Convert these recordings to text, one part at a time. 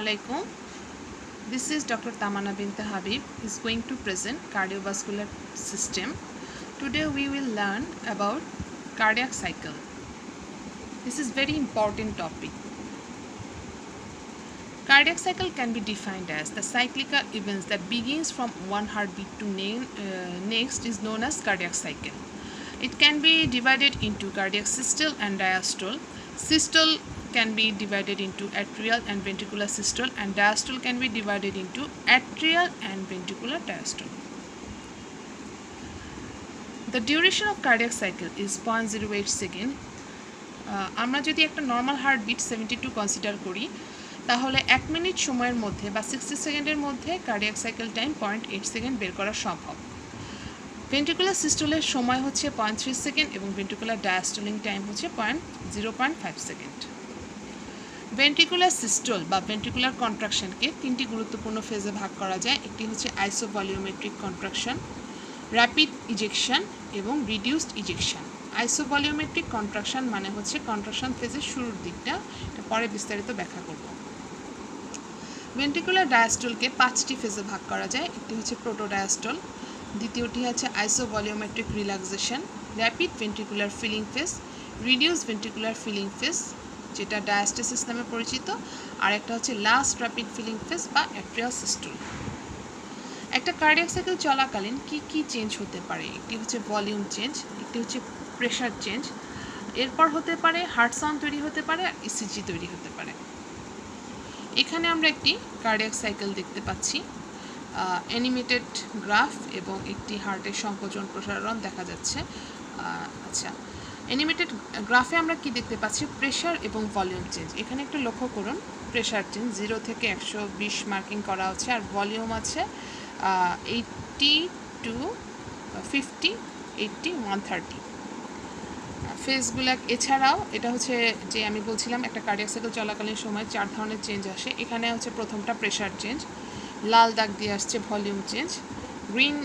Assalamualaikum. This is Dr. Tamana bint Habib is going to present cardiovascular system. Today we will learn about cardiac cycle. This is very important topic. Cardiac cycle can be defined as the cyclical events that begins from one heartbeat to next is known as cardiac cycle. It can be divided into cardiac systole and diastole. Systole can be divided into atrial and ventricular systole, and diastole can be divided into atrial and ventricular diastole. The duration of cardiac cycle is 0.08 second. আমরা যদি একটা normal heartbeat 72 consider করি তাহলে 1 minute সময়ের মধ্যে বা 60 সেকেন্ডের মধ্যে কার্ডিয়াক সাইকেল টাইম 0.8 সেকেন্ড বের করা সম্ভব। ভেন্ট্রিকুলার সিস্টোলের সময় হচ্ছে 0.3 সেকেন্ড এবং ভেন্ট্রিকুলার ডায়াস্টোলিং টাইম হচ্ছে 0.5 সেকেন্ড। ভেন্ট্রিকুলার সিস্টোল বা ভেন্ট্রিকুলার কন্ট্রাকশনকে তিনটি গুরুত্বপূর্ণ ফেজে ভাগ করা যায়। একটি হচ্ছে আইসোভলিউমেট্রিক কন্ট্রাকশন, র্যাপিড ইজেকশন এবং রিডিউসড ইজেকশন। আইসোভলিউমেট্রিক কন্ট্রাকশন মানে হচ্ছে কন্ট্রাকশন ফেজের শুরুর দিকটা, এটা পরে বিস্তারিত ব্যাখ্যা করব। ভেন্ট্রিকুলার ডায়াস্টোলকে 5টি ফেজে ভাগ করা যায়। একটি হচ্ছে প্রোটোডায়াস্টোল, দ্বিতীয়টি হচ্ছে isovolumetric relaxation, rapid ventricular filling phase, reduce ventricular filling phase যেটা ডায়াস্টেসিস নামে পরিচিত, আর একটা হচ্ছে লাস্ট র্যাপিড ফিলিং ফেজ বা অ্যাট্রিয়াল সিস্টোল। একটা কার্ডিয়াক সাইকেল চলাকালীন কি চেঞ্জ হতে পারে? একটি হচ্ছে ভলিউম চেঞ্জ, একটি হচ্ছে প্রেশার চেঞ্জ, এরপর হতে পারে হার্ট সাউন্ড তৈরি হতে পারে আর ইসিজি তৈরি হতে পারে। এখানে আমরা একটি কার্ডিয়াক সাইকেল দেখতে পাচ্ছি, অ্যানিমেটেড গ্রাফ এবং একটি হার্টের সংকোচন প্রসারণ দেখা যাচ্ছে। আচ্ছা, অ্যানিমেটেড গ্রাফে আমরা কি দেখতে পাচ্ছি? প্রেশার এবং ভলিউম চেঞ্জ। এখানে একটু লক্ষ্য করুন, প্রেশার চেঞ্জ 0 থেকে 120 মার্কিং করা হচ্ছে, আর ভলিউম আছে 80 to 50, 80, 130 ফেজগুলো। এছাড়াও এটা হচ্ছে যে আমি বলছিলাম একটা কার্ডিয়াক সাইকেল চলাকালীন সময় 4 ধরনের চেঞ্জ আসে। এখানে হচ্ছে প্রথমটা প্রেশার চেঞ্জ, লাল দাগ দিয়ে আসছে ভলিউম চেঞ্জ, গ্রিন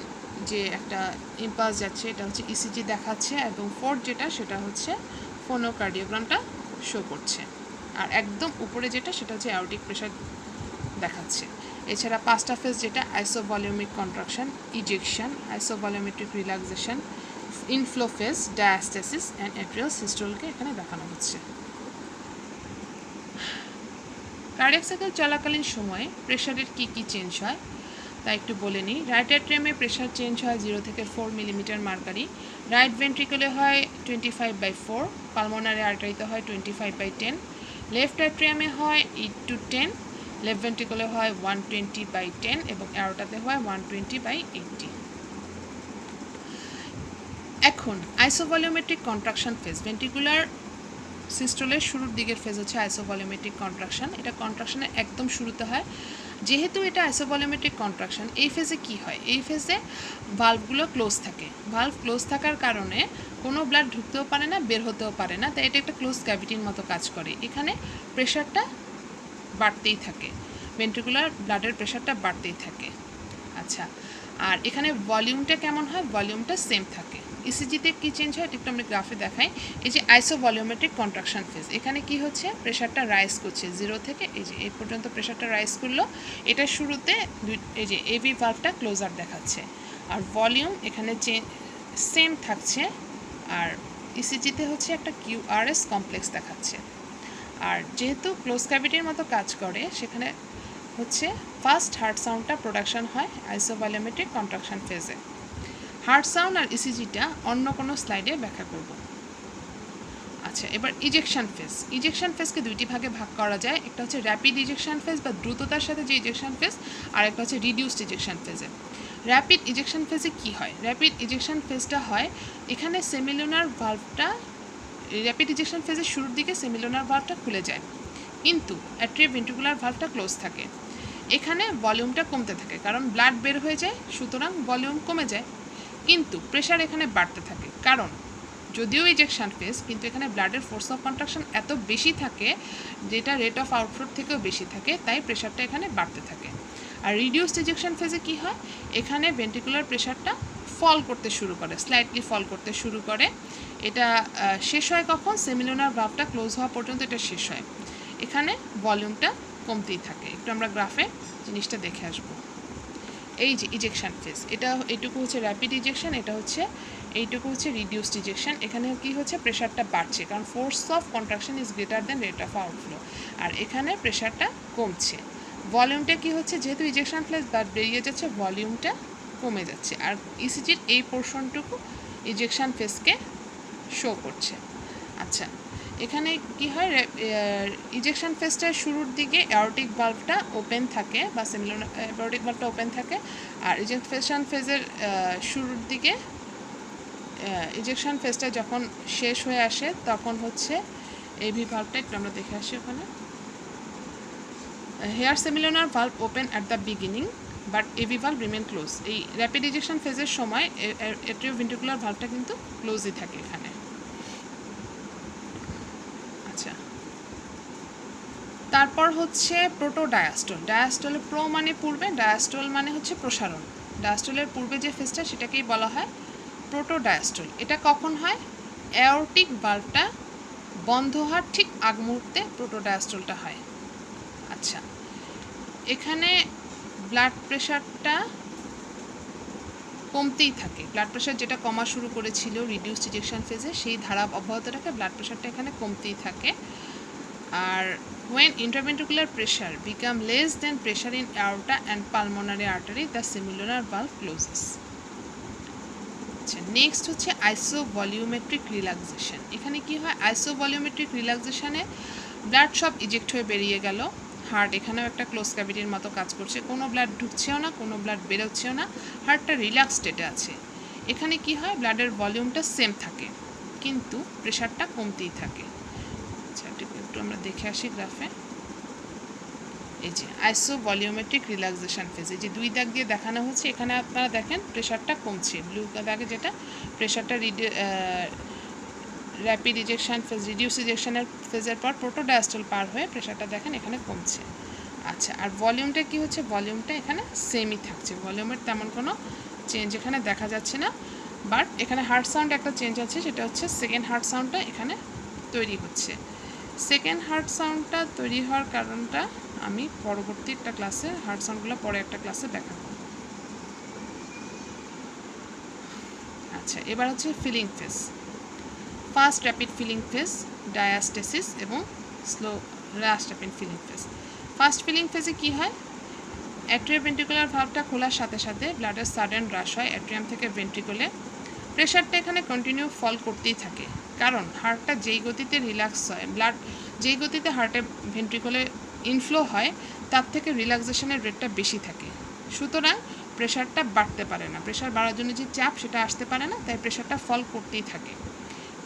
যে একটা ইম্পালস যাচ্ছে এটা হচ্ছে ইসিজি দেখাচ্ছে, এবং ফোর্থ যেটা সেটা হচ্ছে ফোনোকার্ডিওগ্রামটা শো করছে, আর একদম উপরে যেটা সেটা হচ্ছে অ্যাওর্টিক প্রেশার দেখাচ্ছে। এছাড়া 5টা ফেজ যেটা isovolumic contraction, ejection, isovolumetric relaxation, inflow phase, diastasis and atrial সিস্টোলকে এখানে দেখানো হচ্ছে। কার্ডিয়াক সাইকেল চলাকালীন সময়ে প্রেশারের কি চেঞ্জ হয় তা একটু বলে নিই। রাইট অ্যাট্রিয়ামে প্রেশার চেঞ্জ হয় 0 থেকে 4 মিলিমিটার মার্কারি, রাইট ভেন্ট্রিকলে হয় 25/4, পালমোনারি আর্টারিতে হয় 25/10, লেফট অ্যাট্রিয়ামে হয় 8 to 10, লেফট ভেন্ট্রিকলে হয় 120/10 এবং অ্যারোটাতে হয় 120/80। এখন আইসোভলিউমেট্রিক কন্ট্রাকশন ফেজ, ভেন্ট্রিকুলার সিস্টোলের শুরুর দিকের ফেজ হচ্ছে আইসোভলিউমেট্রিক কন্ট্রাকশন। এটা কন্ট্রাকশনের একদম শুরুতে হয়। যেহেতু এটা আইসোভলিউমেট্রিক কন্ট্রাকশন, এই ফেজে কি হয়? এই ফেজে ভালভগুলো ক্লোজ থাকে। ভালভ ক্লোজ থাকার কারণে কোনো ব্লাড ঢুকতেও পারে না, বের হতেও পারে না, তাই এটা একটা ক্লোজ ক্যাভিটির মতো কাজ করে। এখানে প্রেশারটা বাড়তেই থাকে, ভেন্ট্রিকুলার ব্লাডের প্রেশারটা বাড়তেই থাকে। আচ্ছা, আর এখানে ভলিউমটা কেমন হয়? ভলিউমটা সেম থাকে। ইসিজিতে কি চেঞ্জ হয় একটু আমরা গ্রাফে দেখাই। এই যে আইসোভলিউমেট্রিক কন্ট্রাকশন ফেজ, এখানে কি হচ্ছে? প্রেশারটা রাইজ করছে 0 থেকে এই যে এই পর্যন্ত প্রেশারটা রাইজ করলো। এটা শুরুতে এই যে এভি ভালভটা ক্লোজার দেখাচ্ছে, আর ভলিউম এখানে সেম থাকছে, আর ইসিজিতে হচ্ছে একটা কিউআরএস কমপ্লেক্স দেখাচ্ছে। আর যেহেতু ক্লোজ ক্যাভিটির মতো কাজ করে, সেখানে হচ্ছে ফার্স্ট হার্ট সাউন্ডটা প্রোডাকশন হয় আইসোভলিউমেট্রিক কন্ট্রাকশন ফেজে। হার্ট সাউন্ড আর ইসিজিটা অন্য কোনো স্লাইডে ব্যাখ্যা করব। আচ্ছা, এবার ইজেকশন ফেজ। ইজেকশন ফেজকে 2টি ভাগে ভাগ করা যায়। একটা হচ্ছে র্যাপিড ইজেকশন ফেজ বা দ্রুততার সাথে যে ইজেকশন ফেজ, আর একটা হচ্ছে রিডিউসড ইজেকশন ফেজে। র্যাপিড ইজেকশন ফেজে কি হয়? র্যাপিড ইজেকশন ফেজটা হয় এখানে সেমিলুনার ভালভটা, র্যাপিড ইজেকশন ফেজের শুরুর দিকে সেমিলুনার ভালভটা খুলে যায়, কিন্তু অ্যাট্রিওভেন্ট্রিকুলার ভালভটা ক্লোজ থাকে। এখানে ভলিউমটা কমতে থাকে কারণ ব্লাড বের হয়ে যায়, সুতরাং ভলিউম কমে যায়, কিন্তু প্রেশার এখানে বাড়তে থাকে। কারণ যদিও ইজেকশন ফেজ, কিন্তু এখানে ব্লাডের ফোর্স অফ কন্ট্রাকশন এত বেশি থাকে যেটা রেট অফ আউটফ্লো থেকেও বেশি থাকে, তাই প্রেশারটা এখানে বাড়তে থাকে। আর রিডিউসড ইজেকশন ফেজে কি হয়? এখানে ভেন্ট্রিকুলার প্রেশারটা ফল করতে শুরু করে, স্লাইটলি ফল করতে শুরু করে। এটা শেষ হয় কখন? সেমিলুনার ভালভটা ক্লোজ হওয়া পর্যন্ত এটা শেষ হয়। এখানে ভলিউমটা কমতেই থাকে। একটু আমরা গ্রাফে জিনিসটা দেখে আসবো। এই যে ইজেকশন ফেজ, এইটুকু হচ্ছে র্যাপিড ইজেকশন, এটা হচ্ছে এইটুকু হচ্ছে রিডিউসড ইজেকশন। এখানে কি হচ্ছে, প্রেশারটা বাড়ছে, কারণ force of contraction is greater than rate of outflow. আর এখানে প্রেশারটা কমছে। ভলিউমটা কি হচ্ছে, যেহেতু ইজেকশন ফেজ ব্লাড বেরিয়ে যাচ্ছে, ভলিউমটা কমে যাচ্ছে। আর ইসিজির এই পোর্শনটুকু ইজেকশন ফেজকে শো করছে। আচ্ছা, এখানে কি হয়, ইজেকশন ফেজটার শুরুর দিকে অ্যাওরটিক ভালভটা ওপেন থাকে বা সেমিলোনার অ্যাওরটিক ভালভটা ওপেন থাকে। আর ইজেকশন ফেজের শুরুর দিকে ইজেকশন ফেজটা যখন শেষ হয়ে আসে তখন হচ্ছে এভি ভালভটা, একটু আমরা দেখে আসি ওখানে। Here semilunar valve open at the beginning but AV valve remain close. এই র্যাপিড ইজেকশন ফেজের সময় অ্যাট্রিওভেন্ট্রিকুলার ভালভটা কিন্তু ক্লোজই থাকে এখানে। আচ্ছা, তারপর হচ্ছে প্রোটোডায়াস্টল। ডায়াস্টলের প্রো মানে পূর্বে, ডায়াস্টল মানে হচ্ছে প্রসারণ। ডায়াস্টলের পূর্বে যে ফেজটা সেটাকেই বলা হয় প্রোটোডায়াস্টল। এটা কখন হয়, অ্যাওরটিক ভালভটা বন্ধ হওয়ার ঠিক আগ মুহূর্তে প্রোটোডায়াস্টলটা হয়। আচ্ছা, এখানে ব্লাড প্রেশারটা কমতেই থাকে। ব্লাড প্রেশার যেটা কমা শুরু করেছিল রিডিউসড ইজেকশন ফেজে, সেই ধারা অব্যাহত রাখে, ব্লাড প্রেশারটা এখানে কমতেই থাকে। আর when intraventricular pressure become less than pressure in aorta and pulmonary artery, the semilunar valve closes. আচ্ছা, নেক্সট হচ্ছে আইসোভলিউমেট্রিক রিল্যাক্সেশন। এখানে কি হয়, আইসোভলিউমেট্রিক রিল্যাক্সেশনে ব্লাড সব ইজেক্ট হয়ে বেরিয়ে গেল। হার্ট এখানেও একটা ক্লোজ ক্যাভিটির মতো কাজ করছে, কোনো ব্লাড ঢুকছেও না, কোনো ব্লাড বেরোচ্ছেও না, হার্টটা রিল্যাক্স স্টেটে আছে। এখানে কি হয়, ব্লাডের ভলিউমটা সেম থাকে কিন্তু প্রেশারটা কমতেই থাকে। আচ্ছা, একটু আমরা দেখে আসি গ্রাফে। এই যে আইসোভলিউমেট্রিক রিল্যাক্সেশন ফেজ, এই যে দুই দাগ দিয়ে দেখানো হচ্ছে, এখানে আপনারা দেখেন প্রেশারটা কমছে। ব্লু দাগে যেটা প্রেশারটা র্যাপিড ইজেকশন ফেজ, রিডিউস ইজেকশনের ফেজের পর প্রোটোডায়াস্টল পার হয়ে প্রেশারটা দেখেন এখানে কমছে। আচ্ছা, আর ভলিউমটা কি হচ্ছে, ভলিউমটা এখানে সেমই থাকছে, ভলিউমের তেমন কোনো চেঞ্জ এখানে দেখা যাচ্ছে না। বাট এখানে হার্ট সাউন্ড একটা চেঞ্জ আছে, সেটা হচ্ছে সেকেন্ড হার্ট সাউন্ডটা এখানে তৈরি হচ্ছে। সেকেন্ড হার্ট সাউন্ডটা তৈরি হওয়ার কারণটা আমি পরবর্তী একটা ক্লাসে, হার্ট সাউন্ডগুলো পরে একটা ক্লাসে দেখাবো। আচ্ছা, এবার হচ্ছে filling phase. First rapid filling phase, diastasis এবং slow last rapid filling phase. First filling ফেজে কি হয়, অ্যাট্রিওভেন্ট্রিকুলার ভালভটা খোলার সাথে সাথে ব্লাডের সাডেন হ্রাস হয় অ্যাট্রিয়াম থেকে ভেন্ট্রিকলে। প্রেশারটা এখানে কন্টিনিউ ফল করতেই থাকে, কারণ হার্টটা যেই গতিতে রিল্যাক্স হয়, ব্লাড যেই গতিতে হার্টে ভেন্ট্রিকলে ইনফ্লো হয় তার থেকে রিল্যাক্সেশনের রেটটা বেশি থাকে। সুতরাং প্রেশারটা বাড়তে পারে না, প্রেশার বাড়ার জন্য যে চাপ সেটা আসতে পারে না, তাই প্রেশারটা ফল করতেই থাকে।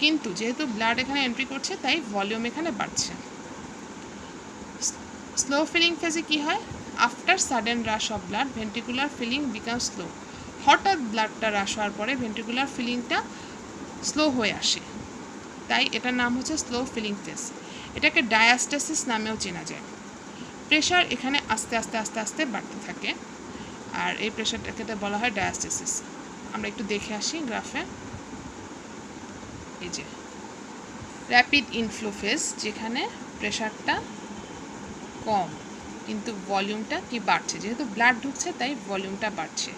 কিন্তু যেহেতু ব্লাড এখানে এন্ট্রি করছে তাই ভলিউম এখানে বাড়ছে। স্লো ফিলিং ফেজে কি হয়, after sudden rush of blood ventricular filling become slow. হঠাৎ ব্লাডটা হ্রাস হওয়ার পরে ভেন্ট্রিকুলার ফিলিংটা স্লো হয়ে আসে, তাই এটার নাম হচ্ছে স্লো ফিলিং ফেজ। এটাকে ডায়াস্টেসিস নামেও চেনা যায়। প্রেশার এখানে আস্তে আস্তে আস্তে আস্তে বাড়তে থাকে, আর এই প্রেশারটাকে বলা হয় ডায়াস্টেসিস। আমরা একটু দেখে আসি গ্রাফে। এই যে র্যাপিড ইনফ্লো ফেজ, যেখানে প্রেশারটা কম কিন্তু ভলিউমটা কি বাড়ছে, যেহেতু ব্লাড ঢুকছে তাই ভলিউমটা বাড়ছে।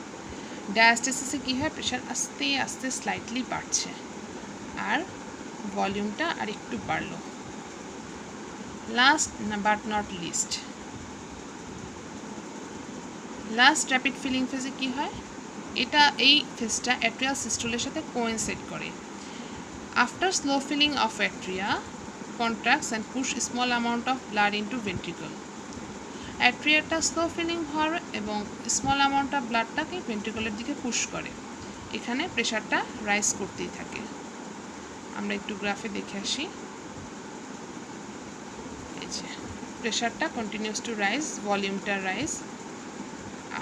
ডায়াস্টেসিসে কী হয়, প্রেশার আস্তে আস্তে স্লাইটলি বাড়ছে আর ভলিউমটা আর একটু বাড়লো। Last but not least, last rapid filling ফেজে কী হয়, এই ফেজটা অ্যাট্রিয়াল সিস্টোলের সাথে কোইনসাইড করে। After slow filling of atria contracts and push small amount of blood into ventricle. অ্যাট্রিয়াটা স্লো ফিলিং হওয়ার এবং স্মল অ্যামাউন্ট অফ ব্লাডটাকে ভেন্ট্রিকলের দিকে পুশ করে, এখানে প্রেশারটা রাইজ করতেই থাকে। আমরা একটু গ্রাফে দেখে আসি। এই যে প্রেশারটা কন্টিনিউস টু রাইজ, ভলিউমটা রাইজ,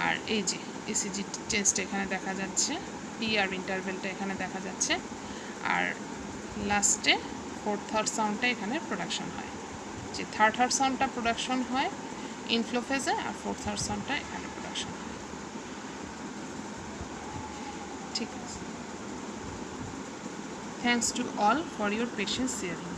আর এই যে ইসিজি চেঞ্জটা এখানে দেখা যাচ্ছে, পিআর ইন্টারভেলটা এখানে দেখা যাচ্ছে, আর লাস্টে ফোর্থ হার্ট সাউন্ডটা এখানে প্রোডাকশন হয়। যে থার্ড হার্ট সাউন্ডটা প্রোডাকশন হয় ইনফ্লো ফেজে, আর ফোর্থ হার্ট সাউন্ডটা এখানে প্রোডাকশন হয়। ঠিক আছে, thanks to all for your patience hearing.